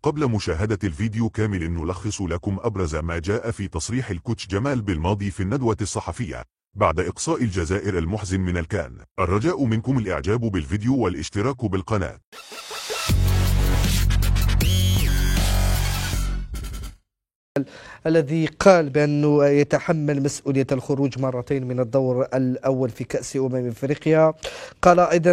قبل مشاهدة الفيديو كامل نلخص لكم أبرز ما جاء في تصريح الكوتش جمال بالماضي في الندوة الصحفية بعد إقصاء الجزائر المحزن من الكان. الرجاء منكم الإعجاب بالفيديو والاشتراك بالقناة. الذي قال بأنه يتحمل مسؤولية الخروج مرتين من الدور الأول في كأس أفريقيا. قال أيضا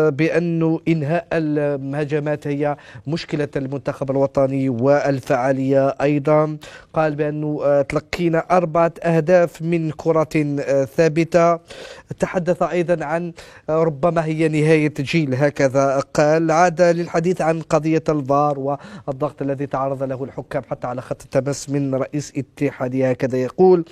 بأنه إنهاء الهجمات هي مشكلة المنتخب الوطني والفعالية. أيضا قال بأنه تلقينا 4 أهداف من كرة ثابتة. تحدث أيضا عن ربما هي نهاية جيل، هكذا قال. عاد للحديث عن قضية الفار والضغط الذي تعرض له الحكام حتى على خط التماس من رئيس اتحادية، هكذا يقول.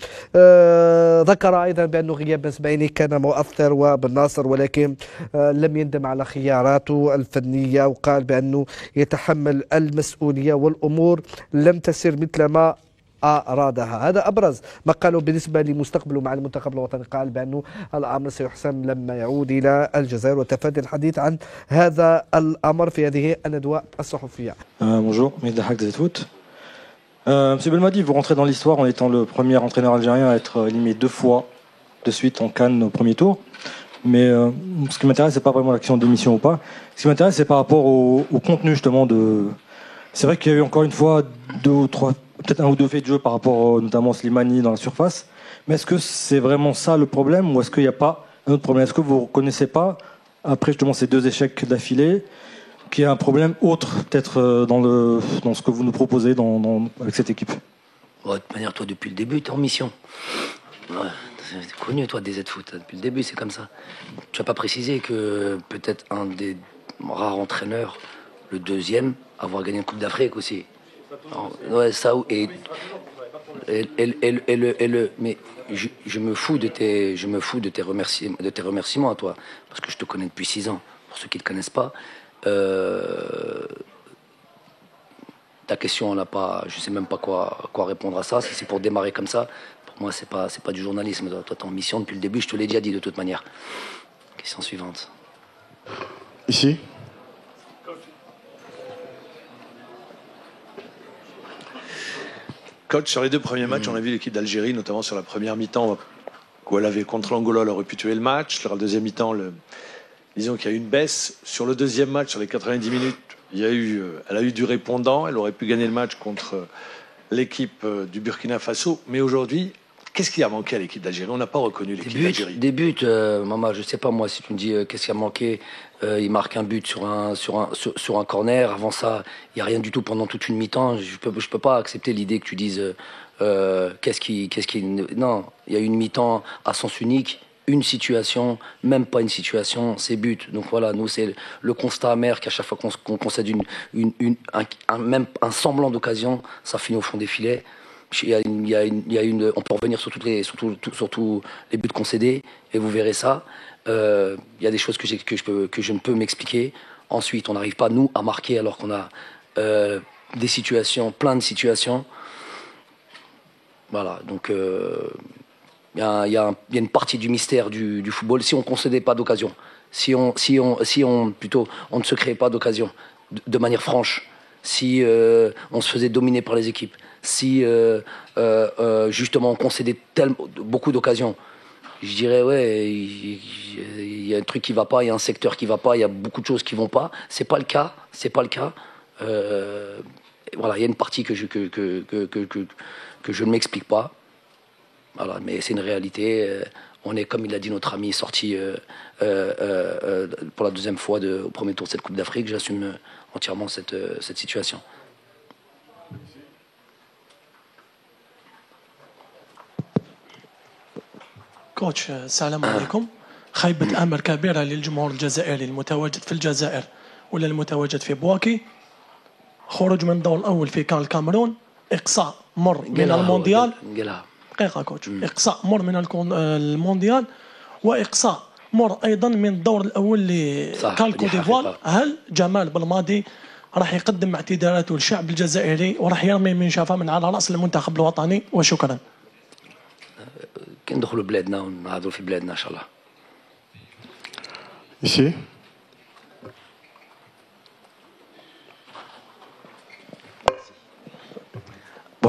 ذكر أيضا بأن غياب مسبعيني كان مؤثر وبن ناصر، ولكن لم يندم على خياراته الفنية، وقال بأنه يتحمل المسؤولية والأمور لم تسر مثل ما أرادها. هذا أبرز ما قالوا بالنسبة لمستقبله مع المنتخب الوطني. قال بأنه الأمر سيحسم لما يعود إلى الجزائر، وتفادى الحديث عن هذا الأمر في هذه الندوة الصحفية. Bonjour, Medahak de Foot. Monsieur Belmadi, vous rentrez dans l'histoire en étant le premier entraîneur algérien à être éliminé 2 fois de suite en CAN au premier tour. Mais ce qui m'intéresse, c'est pas vraiment l'action d'émission ou pas. Ce qui m'intéresse, c'est par rapport au contenu justement de. C'est vrai qu'il y a eu encore une fois 2 ou 3, peut-être 1 ou 2 faits de jeu par rapport notamment Slimani dans la surface. Mais est-ce que c'est vraiment ça le problème, ou est-ce qu'il n'y a pas un autre problème? Est-ce que vous ne reconnaissez pas, après justement ces 2 échecs d'affilée, qu'il y a un problème autre peut-être dans ce que vous nous proposez avec cette équipe? De toute manière, toi, depuis le début, tu es en mission. Ouais, c'est connu, toi, des Z-Foot. Depuis le début, c'est comme ça. Tu n'as pas précisé que peut-être un des rares entraîneurs, le 2e, avoir gagné une Coupe d'Afrique aussi. Alors, ouais, ça, mais je me fous de tes remerciements à toi, parce que je te connais depuis 6 ans. Pour ceux qui ne te connaissent pas, ta question, on n'a pas, je sais même pas quoi répondre à ça. Si c'est pour démarrer comme ça, pour moi, c'est pas du journalisme. Toi, t'es en mission depuis le début. Je te l'ai déjà dit de toute manière. Question suivante. Ici. Coach, sur les 2 premiers matchs, on a vu l'équipe d'Algérie, notamment sur la première mi-temps, où elle avait contre l'Angola, elle aurait pu tuer le match. Sur la deuxième mi-temps, disons qu'il y a eu une baisse. Sur le 2e match, sur les 90 minutes, elle a eu du répondant. Elle aurait pu gagner le match contre l'équipe du Burkina Faso. Mais aujourd'hui, qu'est-ce qui a manqué à l'équipe d'Algérie? On n'a pas reconnu l'équipe d'Algérie. Des buts, maman, je sais pas moi, si tu me dis qu'est-ce qui a manqué, il marque un but sur un corner. Avant ça, il n'y a rien du tout pendant toute une mi-temps. Je peux pas accepter l'idée que tu dises qu'est-ce qui... Non, il y a une mi-temps à sens unique. Une situation, même pas une situation, c'est but. Donc voilà, nous c'est le constat amer qu'à chaque fois qu'on concède même un semblant d'occasion, ça finit au fond des filets. On peut revenir sur tous les buts concédés et vous verrez ça. Il y a des choses que je ne peux m'expliquer. Ensuite, on n'arrive pas nous à marquer alors qu'on a des situations, plein de situations. Voilà, donc. Il y a une partie du mystère du football. Si on ne concédait pas d'occasion, si on ne se créait pas d'occasion de manière franche, si on se faisait dominer par les équipes, si justement on concédait beaucoup d'occasions, je dirais ouais, il y a un truc qui va pas, il y a un secteur qui va pas, il y a beaucoup de choses qui vont pas. C'est pas le cas. Voilà, il y a une partie que je ne m'explique pas. Voilà, mais c'est une réalité. On est, comme il l'a dit notre ami, sorti pour la 2e fois au premier tour de cette Coupe d'Afrique. J'assume entièrement cette situation. كوتش السلام عليكم. خيبة أمل كبيرة للجمهور الجزائري المتواجد في الجزائر ولا المتواجد في بواكي. خروج من الدور الأول في كان الكاميرون، إقصاء مر من المونديال. دقيقة كوتش. إقصاء مر من المونديال، وإقصاء مر أيضا من الدور الأول لكان كوت ديفوار. هل جمال بالماضي راح يقدم اعتذاراته للشعب الجزائري وراح يرمي من شافه من على رأس المنتخب الوطني؟ وشكرا. كي ندخلوا بلادنا ونهضروا في بلادنا إن شاء الله. Ici.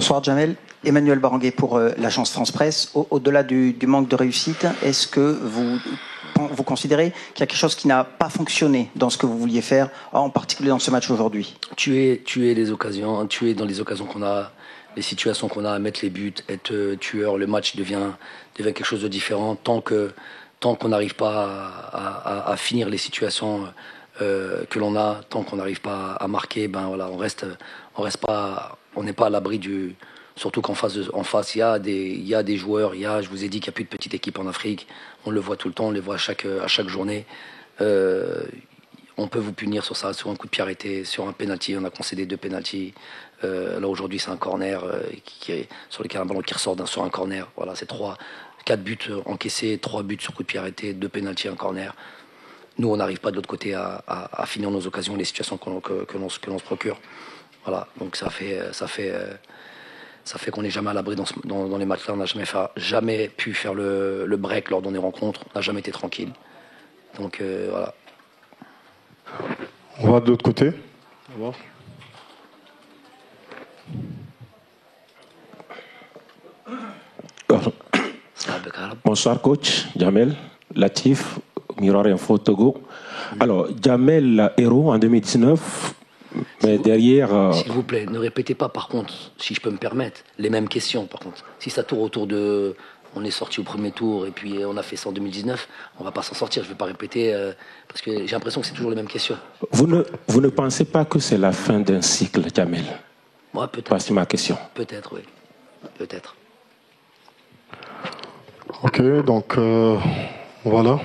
Bonsoir Jamel. Emmanuel Baranguet pour l'agence France Presse. Au-delà du manque de réussite, est-ce que vous considérez qu'il y a quelque chose qui n'a pas fonctionné dans ce que vous vouliez faire, en particulier dans ce match aujourd'hui? Tuer les occasions, tuer dans les occasions qu'on a, les situations qu'on a, mettre les buts, être tueur, le match devient quelque chose de différent. Tant qu'on n'arrive pas à finir les situations que l'on a, tant qu'on n'arrive pas à marquer, ben voilà, on n'est pas à l'abri du. Surtout qu'en face, il y a des joueurs. Je vous ai dit qu'il n'y a plus de petite équipe en Afrique. On le voit tout le temps, on les voit à chaque journée. On peut vous punir sur ça, sur un coup de pied arrêté, sur un penalty. On a concédé 2 penaltys. Là aujourd'hui, c'est un corner sur lequel un ballon qui ressort sur un corner. Voilà, c'est 4 buts encaissés, 3 buts sur coup de pied arrêté, 2 penaltys, un corner. Nous, on n'arrive pas de l'autre côté à finir nos occasions, les situations que l'on se procure. Voilà, donc ça fait qu'on n'est jamais à l'abri dans les matchs-là. On n'a jamais pu faire le break lors de nos rencontres. On n'a jamais été tranquille. Donc voilà. On va de l'autre côté. Bonsoir coach, Jamel, Latif, Miroir Info Togo. Alors, Jamel, héros en 2019, mais derrière... S'il vous plaît, ne répétez pas par contre, si je peux me permettre, les mêmes questions par contre. Si ça tourne autour de... On est sorti au premier tour et puis on a fait ça en 2019, on ne va pas s'en sortir, je ne vais pas répéter, parce que j'ai l'impression que c'est toujours les mêmes questions. Vous ne pensez pas que c'est la fin d'un cycle, Jamel? Moi, peut-être. Voici ma question. Peut-être, oui. Peut-être. Ok, donc voilà.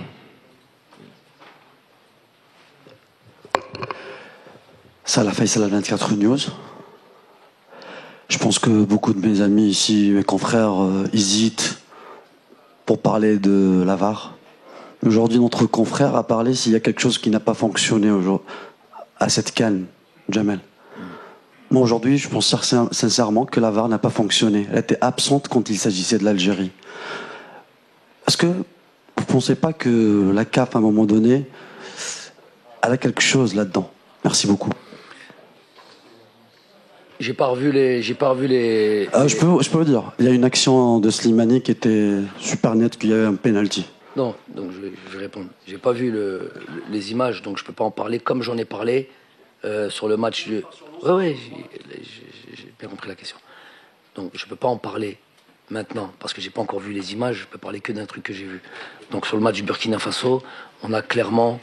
Salah Faisal 24 News. Je pense que beaucoup de mes amis ici, mes confrères, hésitent pour parler de la VAR. Aujourd'hui, notre confrère a parlé s'il y a quelque chose qui n'a pas fonctionné à cette CAN, Jamel. Moi, aujourd'hui, je pense sincèrement que la VAR n'a pas fonctionné. Elle était absente quand il s'agissait de l'Algérie. Est-ce que vous ne pensez pas que la CAF, à un moment donné, elle a quelque chose là-dedans? Merci beaucoup. J'ai pas revu les. Je peux le dire. Il y a une action de Slimani qui était super nette, qu'il y avait un penalty. Non, donc je vais répondre. J'ai pas vu les images, donc je peux pas en parler comme j'en ai parlé sur le match. Oui, j'ai bien compris la question. Donc je peux pas en parler maintenant parce que j'ai pas encore vu les images. Je peux parler que d'un truc que j'ai vu. Donc sur le match du Burkina Faso, on a clairement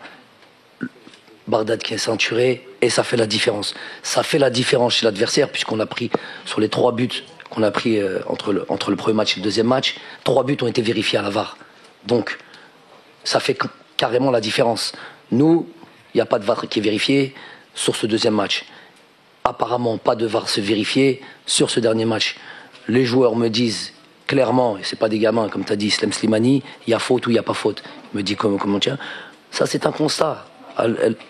Bardad qui est ceinturé et ça fait la différence. Ça fait la différence chez l'adversaire puisqu'on a pris sur les 3 buts qu'on a pris entre le premier match et le deuxième match, 3 buts ont été vérifiés à la VAR. Donc ça fait carrément la différence. Nous, il n'y a pas de VAR qui est vérifié sur ce deuxième match. Apparemment, pas de VAR se vérifier sur ce dernier match. Les joueurs me disent clairement, et c'est pas des gamins comme tu as dit, Slimani, il y a faute ou il n'y a pas faute. Il me dit comment tiens. Ça c'est un constat.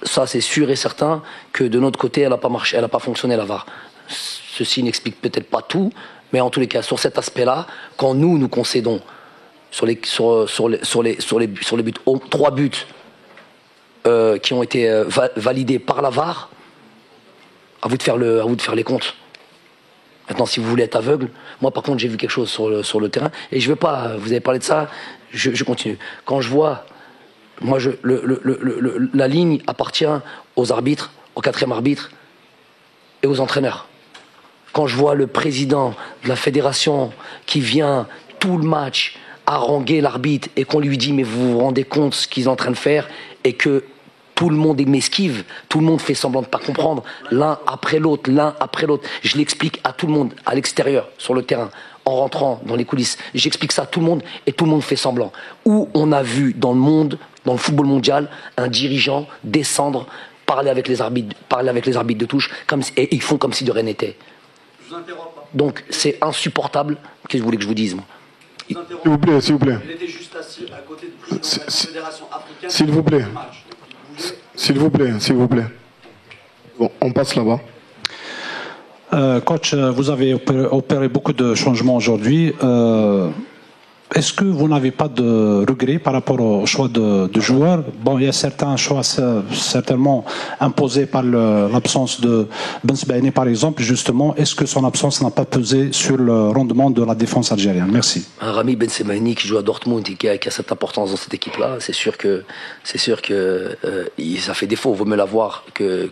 Ça c'est sûr et certain que de notre côté elle n'a pas marché, elle n'a pas fonctionné la VAR. Ceci n'explique peut-être pas tout, mais en tous les cas sur cet aspect-là, quand nous concédons sur les buts, 3 buts qui ont été validés par la VAR, à vous de faire les comptes. Maintenant, si vous voulez être aveugle, moi par contre j'ai vu quelque chose sur le terrain et je veux pas. Vous avez parlé de ça, je continue. Quand je vois, moi la ligne appartient aux arbitres, au 4e arbitre et aux entraîneurs. Quand je vois le président de la fédération qui vient tout le match haranguer l'arbitre et qu'on lui dit mais vous vous rendez compte ce qu'ils sont en train de faire et que tout le monde m'esquive, tout le monde fait semblant de ne pas comprendre, l'un après l'autre. Je l'explique à tout le monde, à l'extérieur, sur le terrain, en rentrant dans les coulisses. J'explique ça à tout le monde et tout le monde fait semblant. Où on a vu dans le monde, dans le football mondial, un dirigeant descendre, parler avec les arbitres de touche, et ils font comme si de rien n'était. Donc c'est insupportable. Qu'est-ce que vous voulez que je vous dise, moi? S'il vous plaît. Il était juste assis à côté du président de la Fédération africaine. S'il vous plaît. S'il vous plaît. Bon, on passe là-bas. Coach, vous avez opéré beaucoup de changements aujourd'hui. est-ce que vous n'avez pas de regret par rapport au choix de joueurs? Bon, il y a certains choix certainement imposés par l'absence de Ben Sebaini, par exemple. Justement, est-ce que son absence n'a pas pesé sur le rendement de la défense algérienne? Merci. Rami Ben Sebaini qui joue à Dortmund et qui a cette importance dans cette équipe-là, c'est sûr que ça fait défaut. Il vaut mieux l'avoir que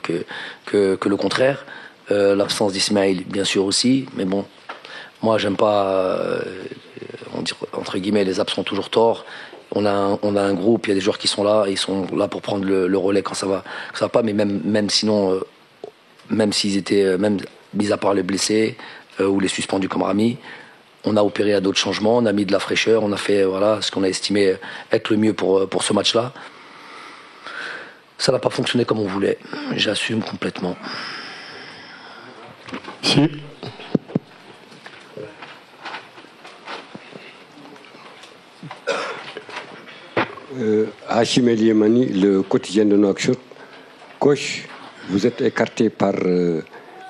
le contraire. L'absence d'Ismaël, bien sûr aussi, mais bon, moi j'aime pas. On dit, entre guillemets, les absents ont toujours tort. On a un groupe, il y a des joueurs qui sont là, ils sont là pour prendre le relais quand ça va pas. Mais même sinon, même s'ils étaient, même mis à part les blessés ou les suspendus comme Rami, on a opéré à d'autres changements, on a mis de la fraîcheur, on a fait ce qu'on a estimé être le mieux pour ce match-là. Ça n'a pas fonctionné comme on voulait. J'assume complètement. Si. Hachim El Yemani, le quotidien de Nouakchott. Coach, vous êtes écarté par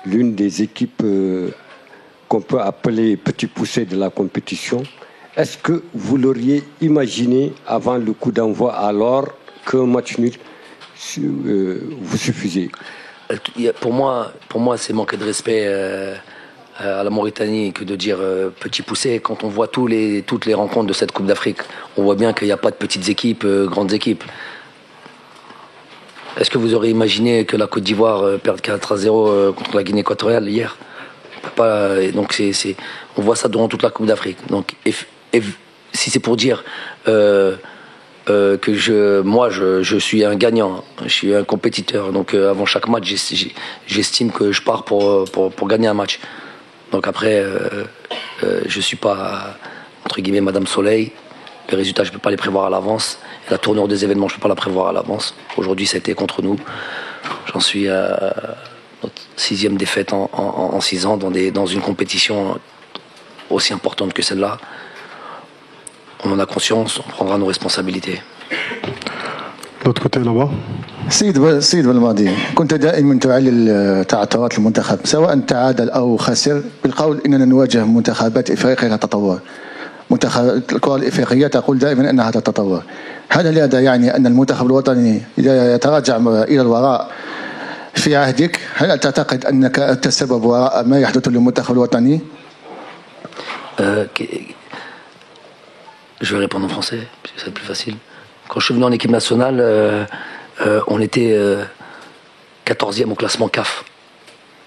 l'une des équipes qu'on peut appeler petit poussé de la compétition. Est-ce que vous l'auriez imaginé avant le coup d'envoi, alors qu'un match nul vous suffisait? Pour moi, c'est manquer de respect à la Mauritanie que de dire petit poussé. Quand on voit toutes les rencontres de cette Coupe d'Afrique, on voit bien qu'il n'y a pas de petites équipes, grandes équipes. Est-ce que vous auriez imaginé que la Côte d'Ivoire perde 4-0 contre la Guinée équatoriale hier? Donc on voit ça durant toute la Coupe d'Afrique. Donc si c'est pour dire que je suis un gagnant, je suis un compétiteur. Donc avant chaque match, j'estime que je pars pour gagner un match. Donc après, je suis pas entre guillemets Madame Soleil. Les résultats, je peux pas les prévoir à l'avance. La tournure des événements, je peux pas la prévoir à l'avance. Aujourd'hui, ça a été contre nous. J'en suis à notre 6e défaite en 6 ans dans une compétition aussi importante que celle-là. On en a conscience, on prendra nos responsabilités. L'autre côté là-bas. سيد بالماضي كنت دائما تعلل تعثرات المنتخب سواء تعادل او خسر بالقول اننا نواجه منتخبات افريقيا تتطور. منتخب الكره الافريقيه تقول دائما انها تتطور. هل هذا يعني ان المنتخب الوطني اذا يتراجع الى الوراء في عهدك هل تعتقد انك انت السبب وراء ما يحدث للمنتخب الوطني؟ Je vais répondre en français, parce que c'est plus facile. Quand je suis venu en équipe nationale, on était 14e au classement CAF,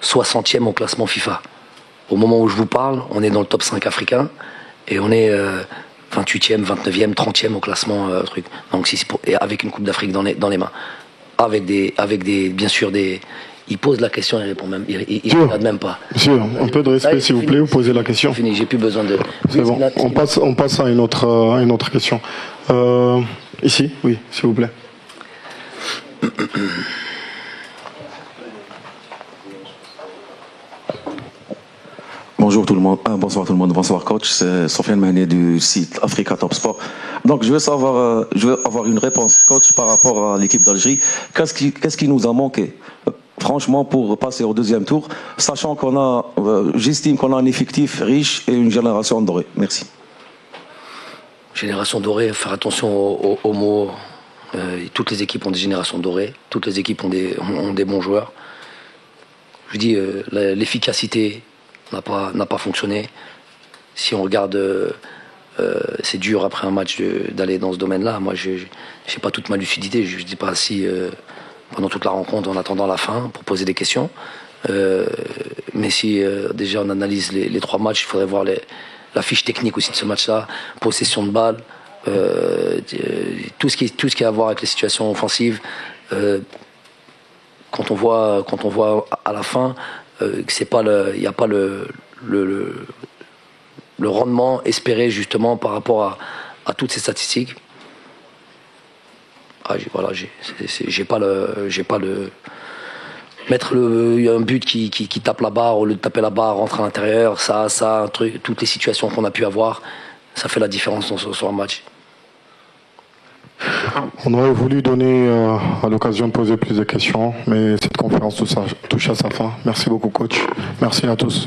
60e au classement FIFA. Au moment où je vous parle, on est dans le top 5 africain et on est 28e, 29e, 30e au classement truc. Donc et avec une Coupe d'Afrique dans les mains. Avec des bien sûr des... Il pose la question, il répond même. Il ne regarde même pas. Monsieur, un peu de respect, s'il vous plaît, vous posez la question. Fini, j'ai plus besoin de. C'est bon. On passe à une autre question. Ici, oui, s'il vous plaît. Bonjour tout le monde, bonsoir tout le monde, bonsoir coach, c'est Sofiane Mané du site Africa Top Sport. Donc je veux avoir une réponse coach par rapport à l'équipe d'Algérie. Qu'est-ce qui nous a manqué franchement pour passer au deuxième tour, sachant j'estime qu'on a un effectif riche et une génération dorée. Merci. Génération dorée, faire attention aux mots. Toutes les équipes ont des générations dorées, toutes les équipes ont des bons joueurs. Je dis l'efficacité n'a pas fonctionné. Si on regarde, c'est dur après un match d'aller dans ce domaine-là. Moi, je n'ai pas toute ma lucidité. Je ne dis pas si pendant toute la rencontre, en attendant la fin, pour poser des questions. Mais si déjà on analyse les 3 matchs, il faudrait voir la fiche technique aussi de ce match-là, possession de balle, tout ce qui a à voir avec les situations offensives. Quand on voit à la fin que il n'y a pas le rendement espéré justement par rapport à toutes ces statistiques. J'ai pas le mettre un but qui tape la barre au lieu de taper la barre, rentrer à l'intérieur, un truc, toutes les situations qu'on a pu avoir, ça fait la différence sur un match. On aurait voulu donner à l'occasion de poser plus de questions, mais cette conférence touche à sa fin. Merci beaucoup coach. Merci à tous.